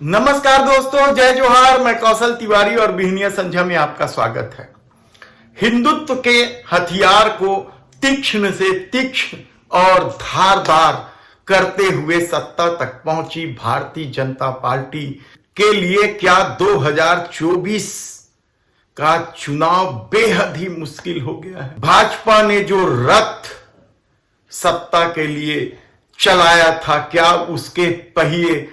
नमस्कार दोस्तों, जय जोहार। मैं कौशल तिवारी और बिहनिया संझा में आपका स्वागत है। हिंदुत्व के हथियार को तीक्ष्ण से तीक्ष्ण और धारदार करते हुए सत्ता तक पहुंची भारतीय जनता पार्टी के लिए क्या 2024 का चुनाव बेहद ही मुश्किल हो गया है। भाजपा ने जो रथ सत्ता के लिए चलाया था, क्या उसके पहिए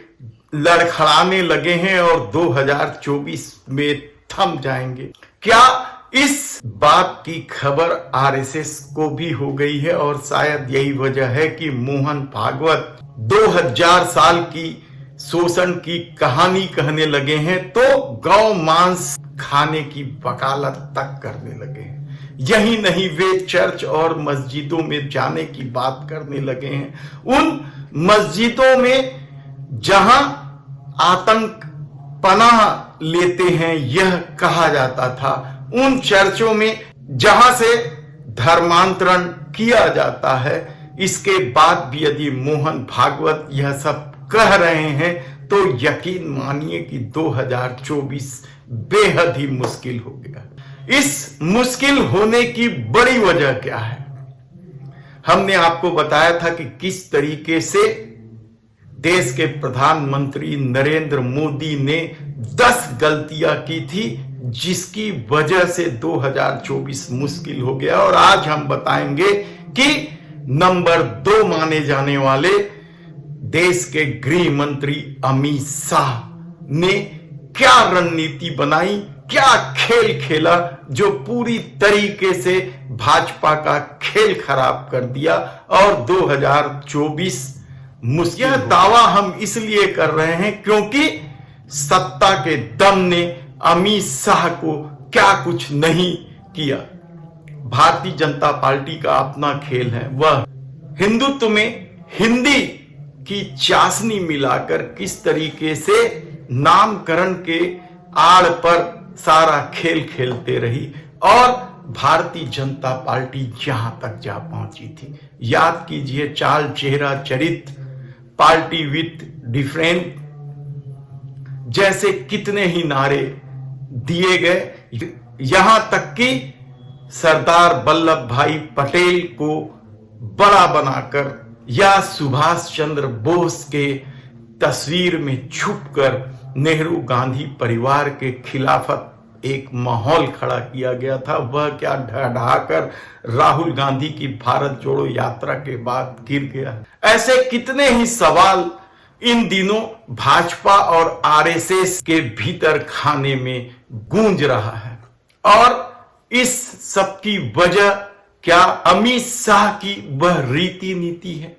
लड़खड़ाने लगे हैं और 2024 में थम जाएंगे? क्या इस बात की खबर आरएसएस को भी हो गई है? और शायद यही वजह है कि मोहन भागवत 2000 साल की शोषण की कहानी कहने लगे हैं तो गौ मांस खाने की वकालत तक करने लगे हैं। यही नहीं, वे चर्च और मस्जिदों में जाने की बात करने लगे हैं। उन मस्जिदों में जहां आतंक पनाह लेते हैं यह कहा जाता था, उन चर्चों में जहां से धर्मांतरण किया जाता है, इसके बाद भी यदि मोहन भागवत यह सब कह रहे हैं तो यकीन मानिए कि 2024 बेहद ही मुश्किल हो गया। इस मुश्किल होने की बड़ी वजह क्या है? हमने आपको बताया था कि किस तरीके से देश के प्रधानमंत्री नरेंद्र मोदी ने 10 गलतियां की थी जिसकी वजह से 2024 मुश्किल हो गया। और आज हम बताएंगे कि नंबर 2 माने जाने वाले देश के गृह मंत्री अमित शाह ने क्या रणनीति बनाई, क्या खेल खेला जो पूरी तरीके से भाजपा का खेल खराब कर दिया और 2024 मुश्किल। यह दावा हम इसलिए कर रहे हैं क्योंकि सत्ता के दम ने अमित शाह को क्या कुछ नहीं किया। भारतीय जनता पार्टी का अपना खेल है, वह हिंदुत्व में हिंदी की चाशनी मिलाकर किस तरीके से नामकरण के आड़ पर सारा खेल खेलते रही और भारतीय जनता पार्टी जहां तक जा पहुंची थी। याद कीजिए, चाल, चेहरा, चरित्र, पार्टी विथ डिफरेंट जैसे कितने ही नारे दिए गए। यहां तक कि सरदार वल्लभ भाई पटेल को बड़ा बनाकर या सुभाष चंद्र बोस के तस्वीर में छुपकर नेहरू गांधी परिवार के खिलाफत एक माहौल खड़ा किया गया था। वह क्या ढहाकर राहुल गांधी की भारत जोड़ो यात्रा के बाद गिर गया। ऐसे कितने ही सवाल इन दिनों भाजपा और आरएसएस के भीतर खाने में गूंज रहा है। और इस सब की वजह क्या अमित शाह की वह रीति नीति है?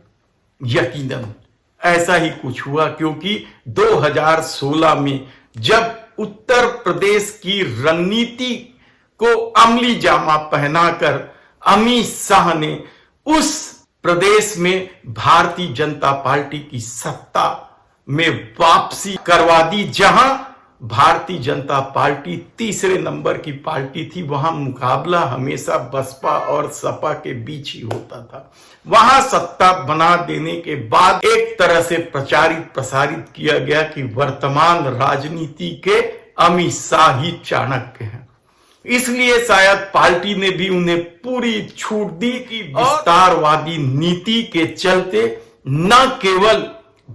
यकीनन ऐसा ही कुछ हुआ, क्योंकि 2016 में जब उत्तर प्रदेश की रणनीति को अमली जामा पहनाकर अमित शाह ने उस प्रदेश में भारतीय जनता पार्टी की सत्ता में वापसी करवा दी, जहां भारतीय जनता पार्टी तीसरे नंबर की पार्टी थी। वहां मुकाबला हमेशा बसपा और सपा के बीच ही होता था। वहां सत्ता बना देने के बाद एक तरह से प्रचारित प्रसारित किया गया कि वर्तमान राजनीति के अमित शाह ही चाणक्य हैं। इसलिए शायद पार्टी ने भी उन्हें पूरी छूट दी कि विस्तारवादी नीति के चलते न केवल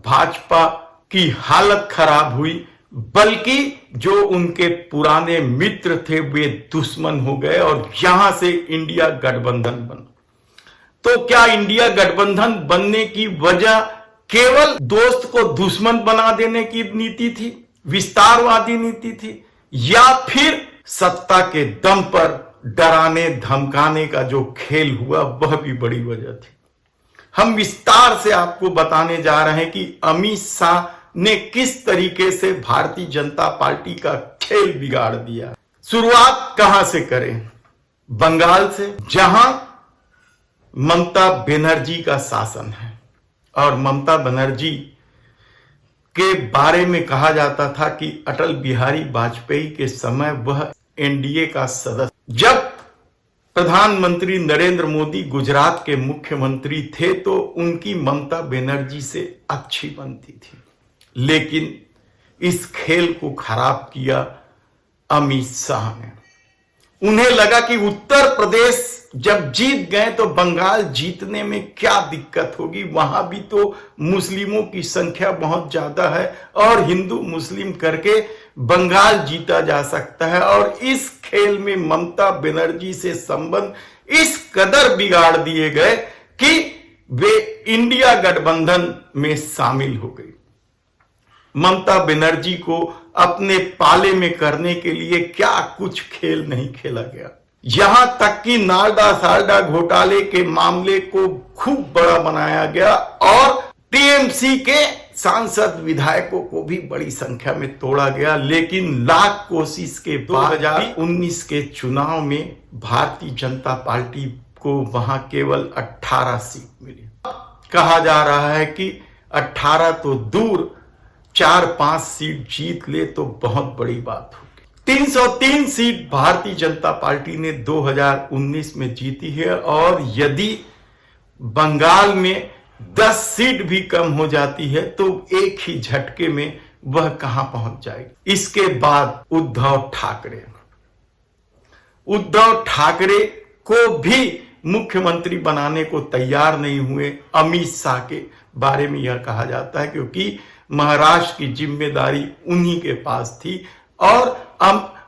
भाजपा की हालत खराब हुई बल्कि जो उनके पुराने मित्र थे वे दुश्मन हो गए और यहां से इंडिया गठबंधन बना। तो क्या इंडिया गठबंधन बनने की वजह केवल दोस्त को दुश्मन बना देने की नीति थी, विस्तारवादी नीति थी, या फिर सत्ता के दम पर डराने धमकाने का जो खेल हुआ वह भी बड़ी वजह थी? हम विस्तार से आपको बताने जा रहे हैं कि अमित शाह ने किस तरीके से भारतीय जनता पार्टी का खेल बिगाड़ दिया। शुरुआत कहां से करें? बंगाल से, जहां ममता बनर्जी का शासन है और ममता बनर्जी के बारे में कहा जाता था कि अटल बिहारी वाजपेयी के समय वह एनडीए का सदस्य। जब प्रधानमंत्री नरेंद्र मोदी गुजरात के मुख्यमंत्री थे तो उनकी ममता बनर्जी से अच्छी बनती थी, लेकिन इस खेल को खराब किया अमित शाह ने। उन्हें लगा कि उत्तर प्रदेश जब जीत गए तो बंगाल जीतने में क्या दिक्कत होगी, वहां भी तो मुस्लिमों की संख्या बहुत ज्यादा है और हिंदू मुस्लिम करके बंगाल जीता जा सकता है। और इस खेल में ममता बनर्जी से संबंध इस कदर बिगाड़ दिए गए कि वे इंडिया गठबंधन में शामिल हो गई। ममता बनर्जी को अपने पाले में करने के लिए क्या कुछ खेल नहीं खेला गया। यहां तक कि नालदा सारडा घोटाले के मामले को खूब बड़ा बनाया गया और टीएमसी के सांसद विधायकों को भी बड़ी संख्या में तोड़ा गया। लेकिन लाख कोशिश के बाद 2019 के चुनाव में भारतीय जनता पार्टी को वहां केवल 18 सीट मिली। कहा जा रहा है कि 18 तो दूर 4-5 सीट जीत ले तो बहुत बड़ी बात होगी। 303 सीट भारतीय जनता पार्टी ने 2019 में जीती है और यदि बंगाल में 10 सीट भी कम हो जाती है तो एक ही झटके में वह कहां पहुंच जाएगी। इसके बाद उद्धव ठाकरे को भी मुख्यमंत्री बनाने को तैयार नहीं हुए। अमित शाह के बारे में यह कहा जाता है क्योंकि महाराष्ट्र की जिम्मेदारी उन्हीं के पास थी और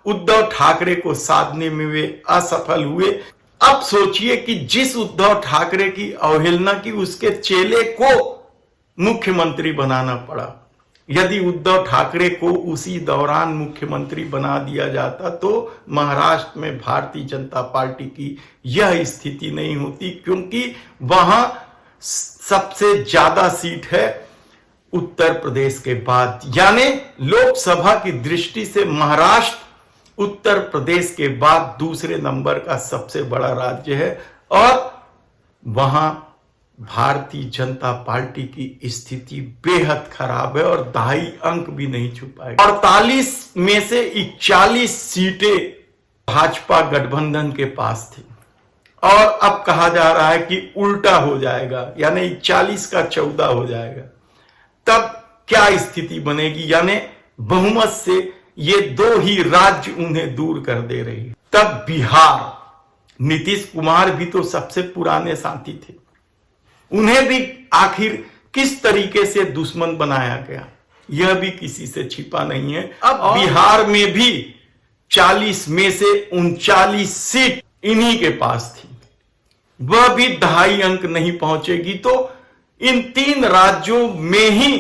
उद्धव ठाकरे को साधने में वे असफल हुए। अब सोचिए कि जिस उद्धव ठाकरे की अवहेलना की उसके चेले को मुख्यमंत्री बनाना पड़ा। यदि उद्धव ठाकरे को उसी दौरान मुख्यमंत्री बना दिया जाता तो महाराष्ट्र में भारतीय जनता पार्टी की यह स्थिति नहीं होती, क्योंकि वहां सबसे ज्यादा सीट है उत्तर प्रदेश के बाद। यानी लोकसभा की दृष्टि से महाराष्ट्र उत्तर प्रदेश के बाद दूसरे नंबर का सबसे बड़ा राज्य है और वहां भारतीय जनता पार्टी की स्थिति बेहद खराब है और 2.5 अंक भी नहीं छुपाए। 48 में से 41 सीटें भाजपा गठबंधन के पास थी और अब कहा जा रहा है कि उल्टा हो जाएगा, यानी 41 का 14 हो जाएगा। तब क्या स्थिति बनेगी, यानी बहुमत से ये 2 ही राज्य उन्हें दूर कर दे रही है। तब बिहार, नीतीश कुमार भी तो सबसे पुराने साथी थे, उन्हें भी आखिर किस तरीके से दुश्मन बनाया गया यह भी किसी से छिपा नहीं है। अब बिहार में भी 40 में से 39 सीट इन्हीं के पास थी, वह भी 2.5 अंक नहीं पहुंचेगी तो इन 3 राज्यों में ही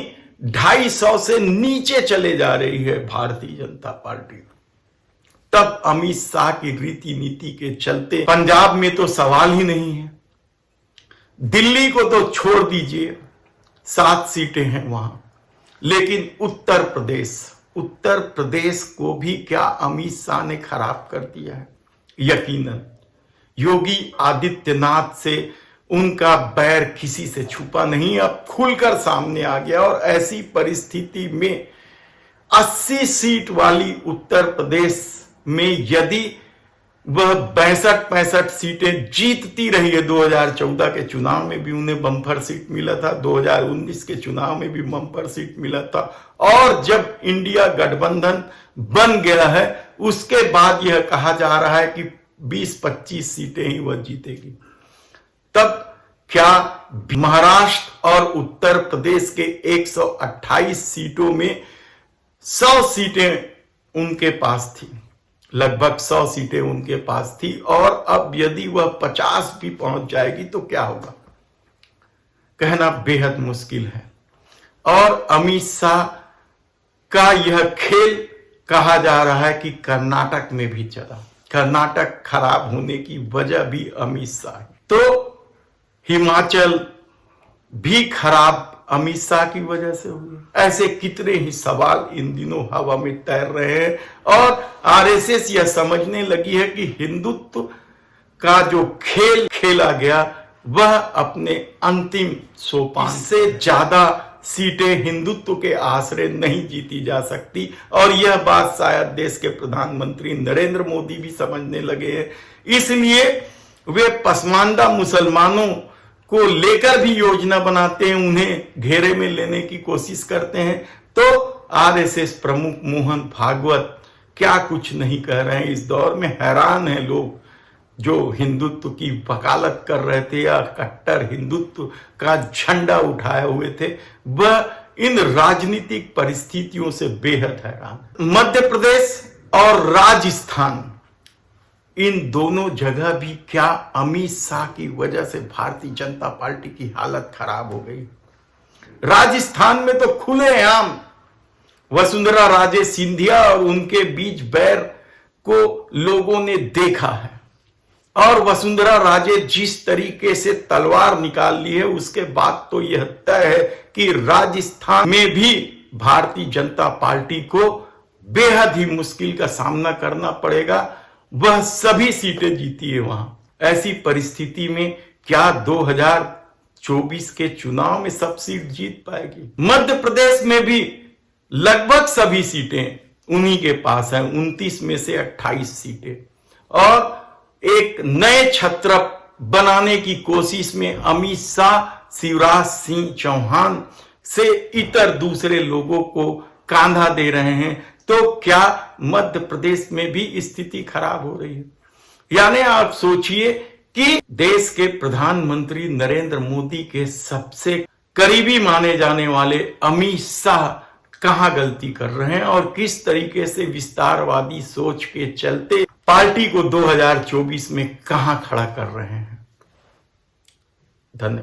250 से नीचे चले जा रही है भारतीय जनता पार्टी। तब अमित शाह की रीति नीति के चलते पंजाब में तो सवाल ही नहीं है, दिल्ली को तो छोड़ दीजिए, 7 सीटें हैं वहां। लेकिन उत्तर प्रदेश को भी क्या अमित शाह ने खराब कर दिया है? यकीनन योगी आदित्यनाथ से उनका बैर किसी से छुपा नहीं, अब खुलकर सामने आ गया। और ऐसी परिस्थिति में 80 सीट वाली उत्तर प्रदेश में यदि वह 62-65 सीटें जीतती रही है, 2014 के चुनाव में भी उन्हें बम्पर सीट मिला था, 2019 के चुनाव में भी बम्पर सीट मिला था, और जब इंडिया गठबंधन बन गया है उसके बाद यह कहा जा रहा है कि 20-25 सीटें ही वह जीतेगी। तब क्या महाराष्ट्र और उत्तर प्रदेश के 128 सीटों में 100 सीटें उनके पास थी, लगभग 100 सीटें उनके पास थी, और अब यदि वह 50 भी पहुंच जाएगी तो क्या होगा, कहना बेहद मुश्किल है। और अमित शाह का यह खेल कहा जा रहा है कि कर्नाटक में भी चला। कर्नाटक खराब होने की वजह भी अमित शाह, तो हिमाचल भी खराब अमित शाह की वजह से हुई। ऐसे कितने ही सवाल इन दिनों हवा में तैर रहे हैं और आरएसएस यह समझने लगी है कि हिंदुत्व का जो खेल खेला गया वह अपने अंतिम सोपान से ज्यादा सीटें हिंदुत्व के आश्रय नहीं जीती जा सकती। और यह बात शायद देश के प्रधानमंत्री नरेंद्र मोदी भी समझने लगे हैं, इसलिए वे पसमानदा मुसलमानों को लेकर भी योजना बनाते हैं, उन्हें घेरे में लेने की कोशिश करते हैं। तो आरएसएस प्रमुख मोहन भागवत क्या कुछ नहीं कह रहे हैं। इस दौर में हैरान है लोग जो हिंदुत्व की वकालत कर रहे थे या कट्टर हिंदुत्व का झंडा उठाए हुए थे, वह इन राजनीतिक परिस्थितियों से बेहद हैरान। मध्य प्रदेश और राजस्थान, इन दोनों जगह भी क्या अमित शाह की वजह से भारतीय जनता पार्टी की हालत खराब हो गई। राजस्थान में तो खुलेआम वसुंधरा राजे सिंधिया और उनके बीच बैर को लोगों ने देखा है, और वसुंधरा राजे जिस तरीके से तलवार निकाल ली है, उसके बाद तो यह तय है कि राजस्थान में भी भारतीय जनता पार्टी को बेहद ही मुश्किल का सामना करना पड़ेगा। वह सभी सीटें जीती है वहां। ऐसी परिस्थिति में क्या 2024 के चुनाव में सब सीट जीत पाएगी? मध्य प्रदेश में भी लगभग सभी सीटें उन्हीं के पास हैं, 29 में से 28 सीटें, और एक नए छत्र बनाने की कोशिश में अमित शाह शिवराज सिंह चौहान से इतर दूसरे लोगों को कांधा दे रहे हैं। तो क्या मध्य प्रदेश में भी स्थिति खराब हो रही है? यानी आप सोचिए कि देश के प्रधानमंत्री नरेंद्र मोदी के सबसे करीबी माने जाने वाले अमित शाह कहां गलती कर रहे हैं और किस तरीके से विस्तारवादी सोच के चलते पार्टी को 2024 में कहां खड़ा कर रहे हैं। धन्यवाद।